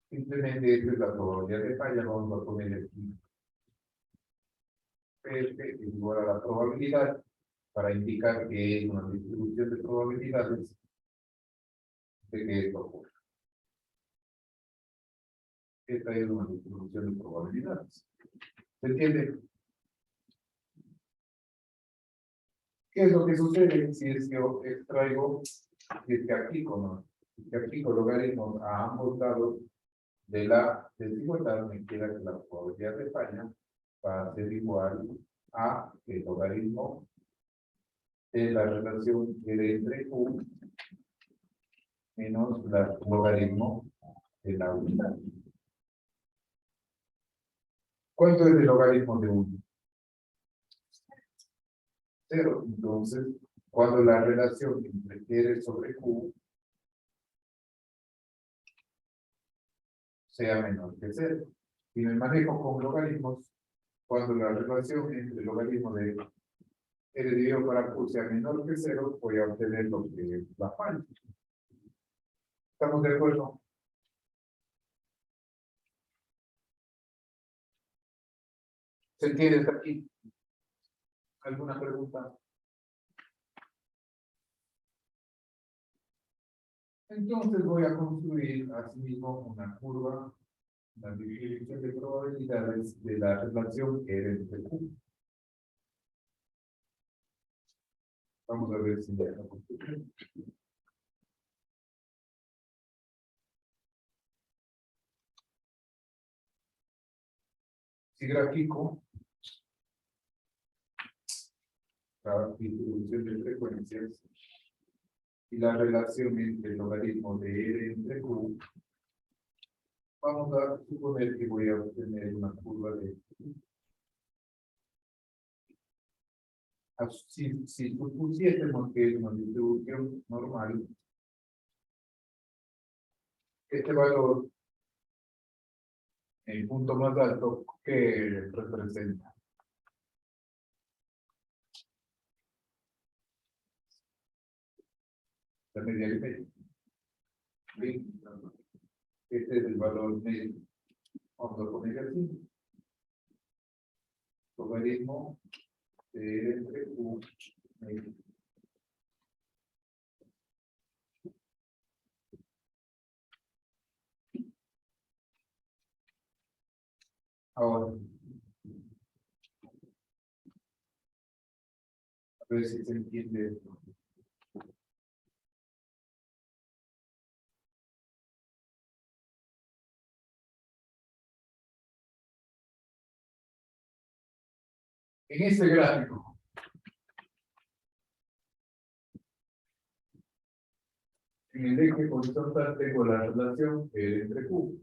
Simplemente esta es la probabilidad de falla, vamos a poner aquí P es igual a la probabilidad para indicar que es una distribución de probabilidades de que esto ocurra. Esta es una distribución de probabilidades. ¿Se entiende? ¿Qué es lo que sucede si es que yo extraigo, si es que aplico logaritmos a ambos lados de la desigualdad? Me queda que la probabilidad de falla va a ser igual a el logaritmo de la relación entre Q menos el logaritmo de la unidad. ¿Cuánto es el logaritmo de 1? 0. Entonces, cuando la relación entre R sobre Q sea menor que 0. Y me manejo con logaritmos, cuando la relación entre el logaritmo de R dividido para Q sea menor que 0, voy a obtener lo que es la falla. ¿Estamos de acuerdo? ¿Se entiende hasta aquí? ¿Alguna pregunta? Entonces voy a construir asimismo una curva, una distribución de probabilidades de la relación R entre Q. Vamos a ver si ya la construir. Si grafico la distribución de frecuencias y la relación entre el logaritmo de R entre Q, vamos a suponer que voy a obtener una curva de... Si supusiésemos que es una distribución normal, este valor, el punto más alto, que representa la media del medio. Bien. Este es el valor medio. Vamos a poner así. Logaritmo de R entre Q medio. Ahora, a ver si se entiende esto. En este gráfico, en el eje horizontal tengo la relación entre Q.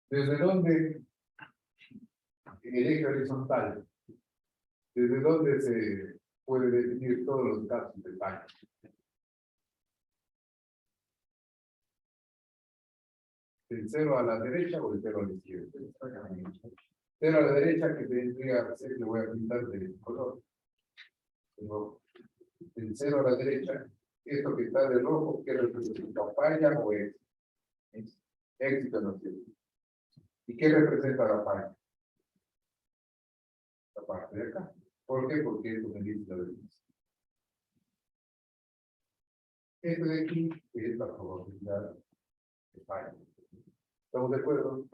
¿Desde dónde? En el eje horizontal. ¿Desde dónde se puede definir todos los casos de falla? ¿El 0 a la derecha o el 0 a la izquierda? 0 a la derecha, que tendría que ser, le voy a pintar de color. Pero el 0 a la derecha, esto que está de rojo, ¿qué representa? ¿Falla o éxito? Éxito, no sé. ¿Y qué representa la falla? parte de acá. ¿Por qué? Porque esto me dice la definición. Esto de aquí es la probabilidad de falla. ¿Estamos de acuerdo?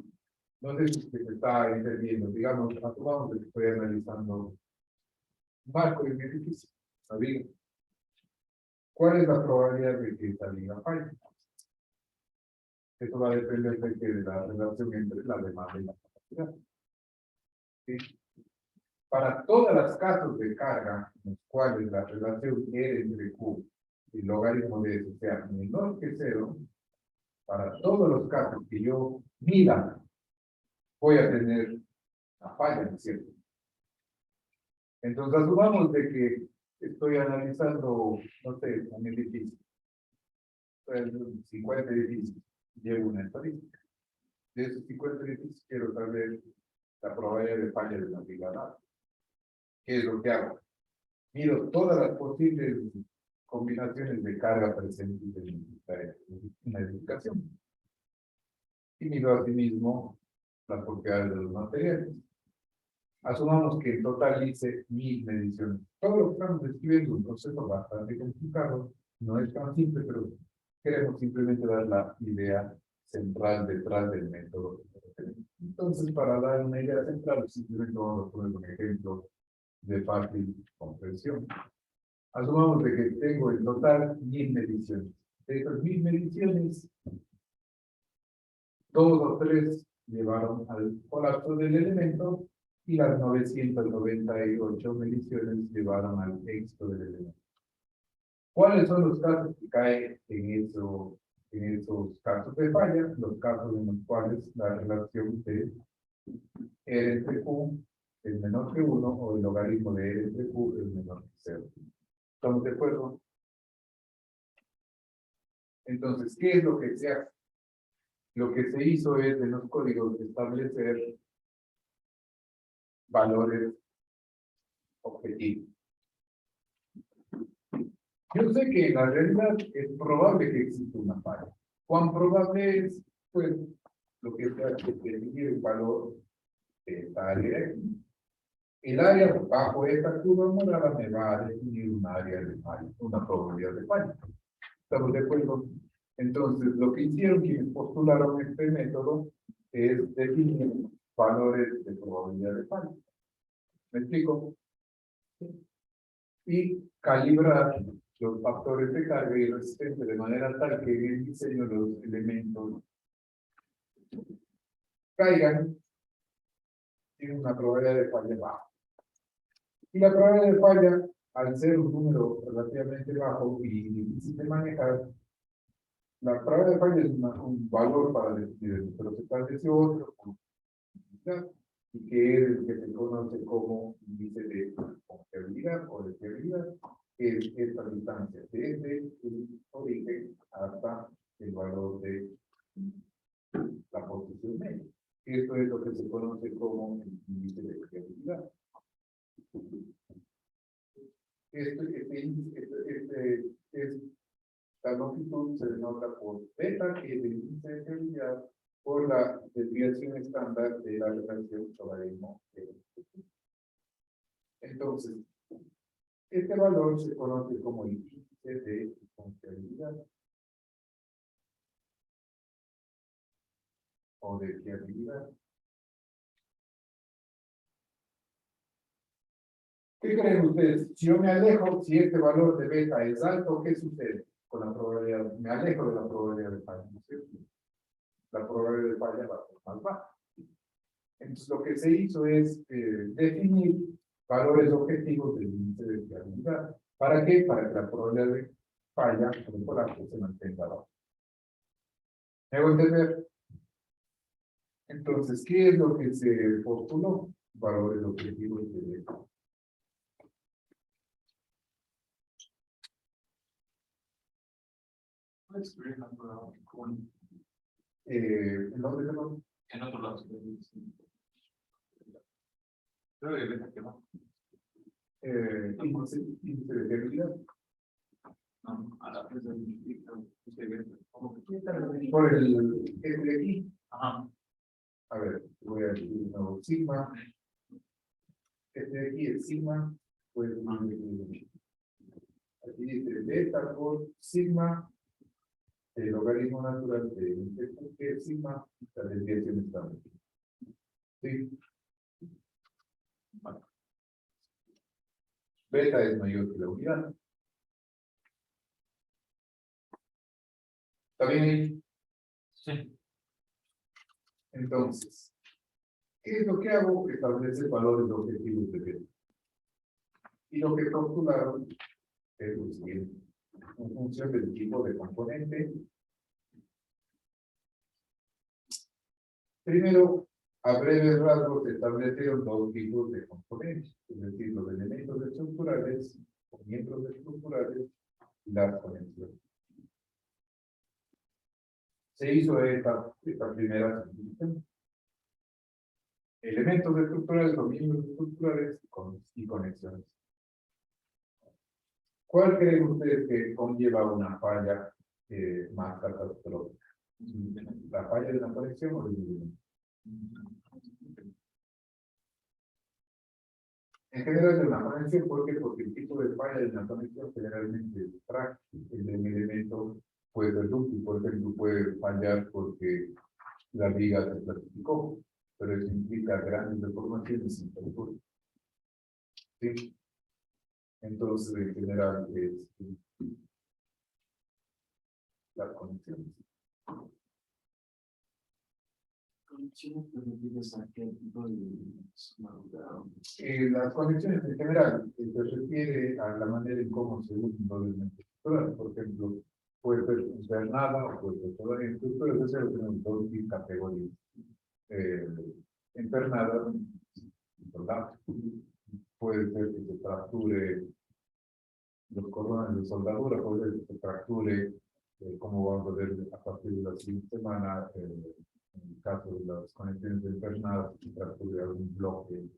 No sé si se está entendiendo. Digamos, asumamos que estoy analizando un marco de un edificio. ¿Sabía? ¿Cuál es la probabilidad de que esta liga falle? Eso va a depender de la relación entre la demanda y la capacidad. ¿Sí? Para todas las casos de carga en los cuales la relación R entre Q y el logaritmo de S sea menor que 0, para todos los casos que yo mida, voy a tener una falla, ¿no es cierto? Entonces, asumamos de que estoy analizando, no sé, un edificio, 50 edificios, llevo una estadística. De esos 50 edificios quiero saber la probabilidad de falla de la brigada. ¿Qué es lo que hago? Miro todas las posibles combinaciones de carga presentes en la edificación. Y miro asimismo las propiedades de los materiales. Asumamos que en total hice 1000 mediciones. Todo lo que estamos describiendo es un proceso bastante complicado, no es tan simple, pero queremos simplemente dar la idea central detrás del método. Entonces, para dar una idea central, simplemente vamos a poner un ejemplo de fácil comprensión. Asumamos de que tengo en total 1000 mediciones. De esas 1000 mediciones, 2 o 3 llevaron al colapso del elemento y las 998 mediciones llevaron al éxito del elemento. ¿Cuáles son los casos que caen en esos casos de falla? Los casos en los cuales la relación de R entre Q es menor que 1 o el logaritmo de R entre Q es menor que 0. ¿Estamos de acuerdo? Entonces, ¿qué es lo que se hace? Lo que se hizo es en los códigos establecer valores objetivos. Yo sé que en la realidad es probable que exista una falla. ¿Cuán probable es? Pues lo que se hace es definir el valor de esta área. El área bajo esta curva morada me va a definir un área de falla, una probabilidad de falla. ¿Estamos de acuerdo? Entonces, lo que hicieron quienes postularon este método es definir valores de probabilidad de falla. ¿Me explico? Y calibrar los factores de carga y resistencia de manera tal que en el diseño los elementos caigan en una probabilidad de falla baja. Y la probabilidad de falla, al ser un número relativamente bajo y difícil de manejar, la probabilidad de falla es un valor para definir, pero se estableció otro y que es el que se conoce como índice de confiabilidad o de fiabilidad, que es esta distancia desde el origen hasta el valor de la posición media. Esto es lo que se conoce como el índice de fiabilidad. Esta longitud se denota por beta, que es el índice de fiabilidad, por la desviación estándar de la relación logaritmo. Entonces, este valor se conoce como el índice de confiabilidad o de fiabilidad. ¿Qué creen ustedes? Si yo me alejo, si este valor de beta es alto, ¿qué sucede con la probabilidad? Me alejo de la probabilidad de falla, ¿no es cierto? La probabilidad de falla va a ser más baja. Entonces, lo que se hizo es definir valores objetivos del índice de fiabilidad. ¿Para qué? Para que la probabilidad de falla o de colapso se mantenga baja. ¿Me hago entender? Entonces, ¿qué es lo que se postuló? Valores objetivos de beta. ¿En dónde quedó? En otro lado. Creo que ves que no. Índice de fiabilidad. No, a la vez Por el de aquí. Ajá. A ver, voy a decir un nuevo sigma. Este de aquí es sigma, pues aquí dice beta por sigma, el logaritmo natural de sigma, la desviación estable. ¿Sí? Beta es mayor que la unidad. ¿Está bien ahí? Sí. Entonces, ¿qué es lo que hago? Establecer valores objetivos de beta. Y lo que postularon es lo siguiente. En función del tipo de componente. Primero, a breves rasgos se establecieron dos tipos de componentes, es decir, los elementos estructurales o miembros estructurales y las conexiones. Se hizo esta primera definición. Elementos estructurales o miembros estructurales y conexiones. ¿Cuál creen ustedes que conlleva una falla más catastrófica? ¿La falla de la conexión o del elemento? En general de una conexión, ¿por qué? Porque el tipo de falla de una conexión generalmente es frágil. El de un elemento puede ser útil, por ejemplo, puede fallar porque la viga se plastificó, pero eso implica grandes deformaciones en el cuerpo. ¿Sí? Entonces, en general, es las conexiones. Conexiones permitidas a qué tipo de madurado. Las conexiones en general se refiere a la manera en cómo se usan los elementos estructurales. Por ejemplo, puede ser internada o puede ser toda la estructura, es decir, tenemos dos categorías. Internada, ¿verdad? Puede ser que se fracture los cordones de soldadura, puede ser que se fracture, como vamos a ver a partir de la siguiente semana, en el caso de las conexiones internadas, se fracture algún bloque.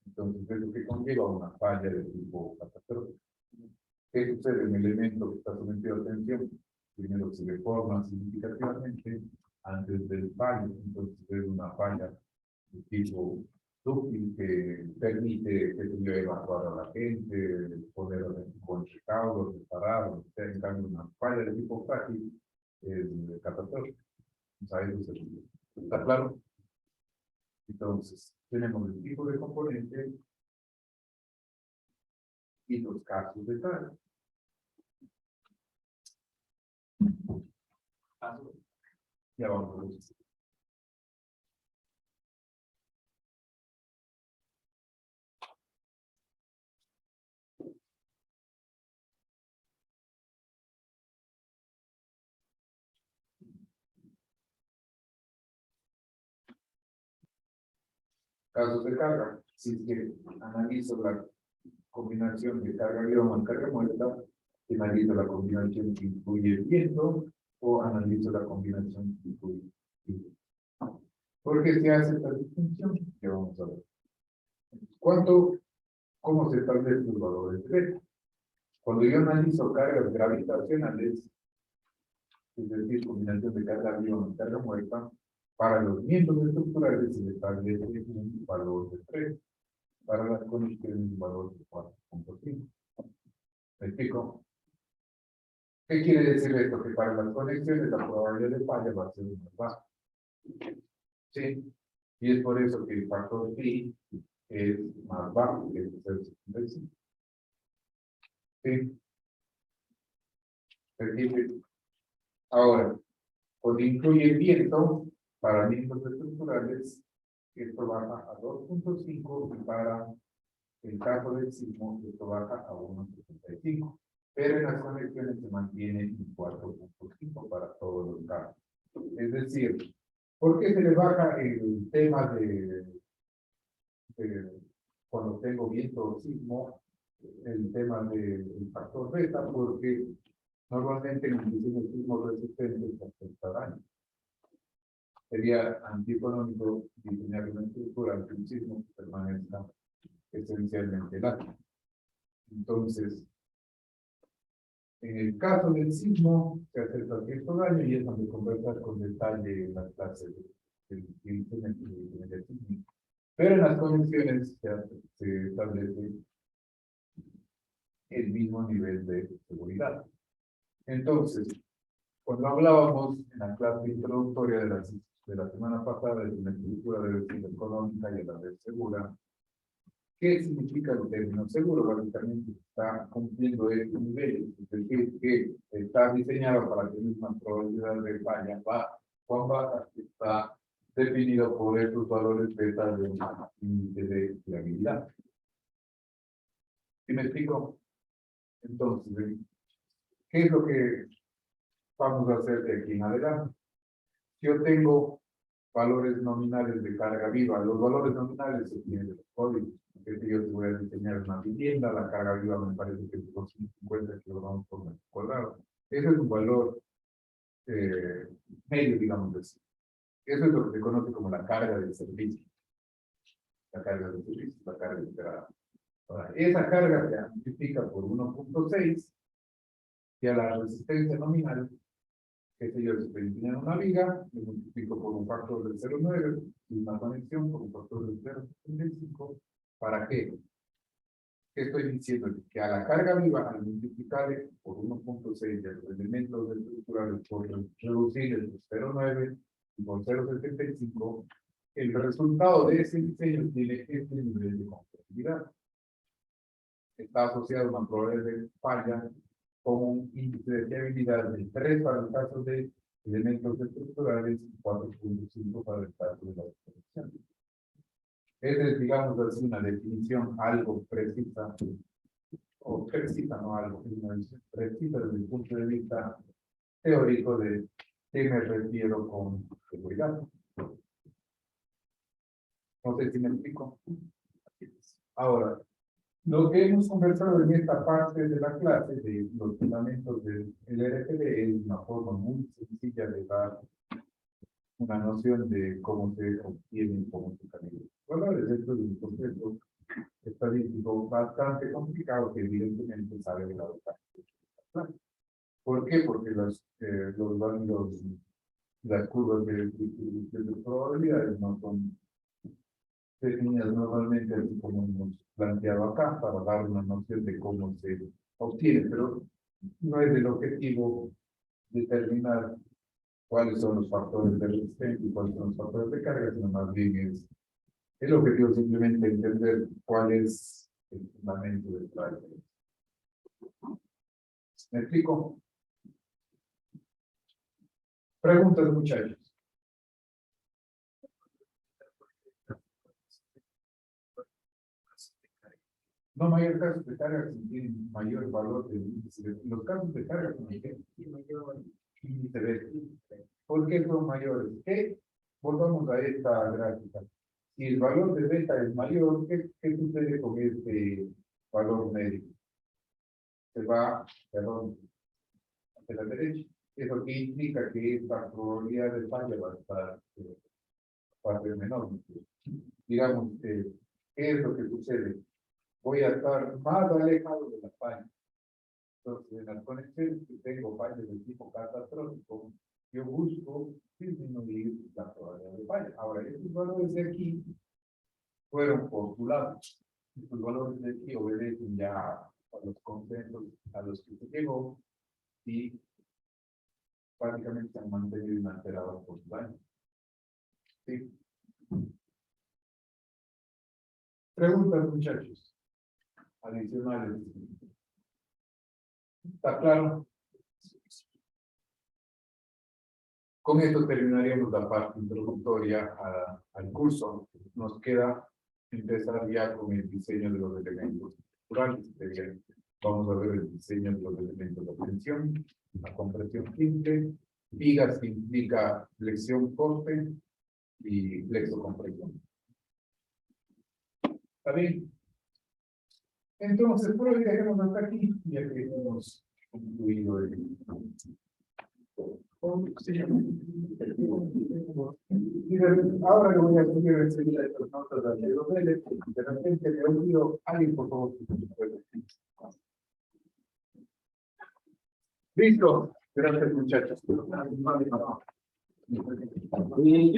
Entonces, es lo que conlleva una falla de tipo catastrófico. ¿Qué sucede? Un elemento que está sometido a tensión, primero se deforma significativamente antes del fallo, entonces es una falla de tipo dúctil que permite que se evacuar a la gente, poner con recaudos, reparar, en cambio una falla de tipo frágil es catastrófica. ¿Está claro? Entonces, tenemos el tipo de componente y los casos de carga. Ya vamos a ver. Casos de carga. Si es que analizo la combinación de carga viva más carga muerta, analizo la combinación que incluye el viento o analizo la combinación que incluye el viento. ¿Por qué se hace esta distinción? Ya vamos a ver. ¿Cómo se establecen los valores de beta? Cuando yo analizo cargas gravitacionales, es decir, combinación de carga viva más carga muerta, para los miembros estructurales se establece un valor de 3. Para las conexiones un valor de 4.5. ¿Me explico? ¿Qué quiere decir esto? Que para las conexiones la probabilidad de falla va a ser más baja. ¿Sí? Y es por eso que el factor pi es más bajo que el 0.75. ¿Sí? Ahora, cuando incluye viento, para miembros estructurales, esto baja a 2.5 y para el caso del sismo, esto baja a 1.75. Pero en las conexiones se mantiene en 4.5 para todos los casos. Es decir, ¿por qué se le baja el tema de cuando tengo viento o sismo, el tema del factor beta? Porque normalmente en el diseño de sismos resistentes se afecta daño. Sería antieconómico diseñar una estructura ante un sismo que permanezca esencialmente látil. Entonces, en el caso del sismo, se acerca cierto daño y es donde conversar con detalle en las clases del instrumento de ingeniería sísmica. Pero en las conexiones se establece el mismo nivel de seguridad. Entonces, cuando hablábamos en la clase introductoria de la semana pasada de la estructura de vecina económica y de la red segura, ¿qué significa el término seguro? Básicamente está cumpliendo estos niveles, es decir, que está diseñado para tener una probabilidad de falla cuán baja, está definido por estos valores beta de índice de fiabilidad. ¿Sí me explico? Entonces, ¿qué es lo que vamos a hacer de aquí en adelante? Yo tengo valores nominales de carga viva. Los valores nominales se tienen de los códigos. Que si yo te voy a diseñar una vivienda, la carga viva me parece que es 250 kilogramos por metro cuadrado. Ese es un valor medio, digamos así. Eso es lo que se conoce como la carga del servicio. La carga del servicio, la carga esperada. Ahora, esa carga se multiplica por 1.6 y a la resistencia nominal, que sé yo, si estoy diseñando una viga, le multiplico por un factor del 0.9 y una conexión por un factor del 0.75. ¿Para qué? ¿Qué estoy diciendo? Que a la carga viva, al multiplicarle por 1.6 de los elementos estructurales por reducir el 0.9 y por 0.75, el resultado de ese diseño tiene este nivel de complejidad. Está asociado a una probabilidad de falla con un índice de fiabilidad de 3 para el caso de elementos estructurales y 4.5 para el caso de la desconexión. Esa es, digamos así, una definición algo precisa, o precisa, no algo, es una definición precisa desde el punto de vista teórico de qué me refiero con seguridad. No sé si me explico. Ahora, lo que hemos conversado en esta parte de la clase de los fundamentos del RFD es una forma muy sencilla de dar una noción de cómo se obtienen, cómo se calibran valores. Esto es un proceso estadístico bastante complicado que evidentemente sale de la clase. ¿Por qué? Porque las curvas de distribución de probabilidades no son definidas normalmente así como hemos planteado acá para dar una noción de cómo se obtiene, pero no es el objetivo determinar cuáles son los factores de resistencia y cuáles son los factores de carga, sino más bien es el objetivo simplemente entender cuál es el fundamento del driver. ¿Me explico? Preguntas, muchachos. No mayor casos de carga si tienen mayor valor del índice. Los casos de carga son mayor índice beta. ¿Por qué son mayores? ¿Qué? Volvamos a esta gráfica. Si el valor de beta es mayor, ¿qué sucede con este valor medio? Se va, perdón, hacia la derecha. Eso que implica que esta probabilidad de falla va a ser menor. Digamos, ¿qué es lo que sucede? Voy a estar más alejado de la falla. Entonces, en las conexiones que tengo fallas del tipo catastrófico, yo busco disminuir la probabilidad de falla. Ahora, estos valores de aquí fueron postulados. Estos valores de aquí obedecen ya a los consensos a los que se llegó y prácticamente se han mantenido inalterados por los años. ¿Sí? Preguntas, muchachos. Adicionales. ¿Está claro? Con esto terminaríamos la parte introductoria al curso. Nos queda empezar ya con el diseño de los elementos estructurales. Vamos a ver el diseño de los elementos de tensión, la compresión simple, vigas que implica flexión coste y flexocompresión. ¿Está bien? Entonces, por hoy dejemos hasta aquí, ya que hemos concluido el... Ahora le voy a subir enseguida estas notas a los niveles, de repente le olvido alguien, por favor. Listo. Gracias, muchachos. Yo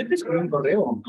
te escribí un correo.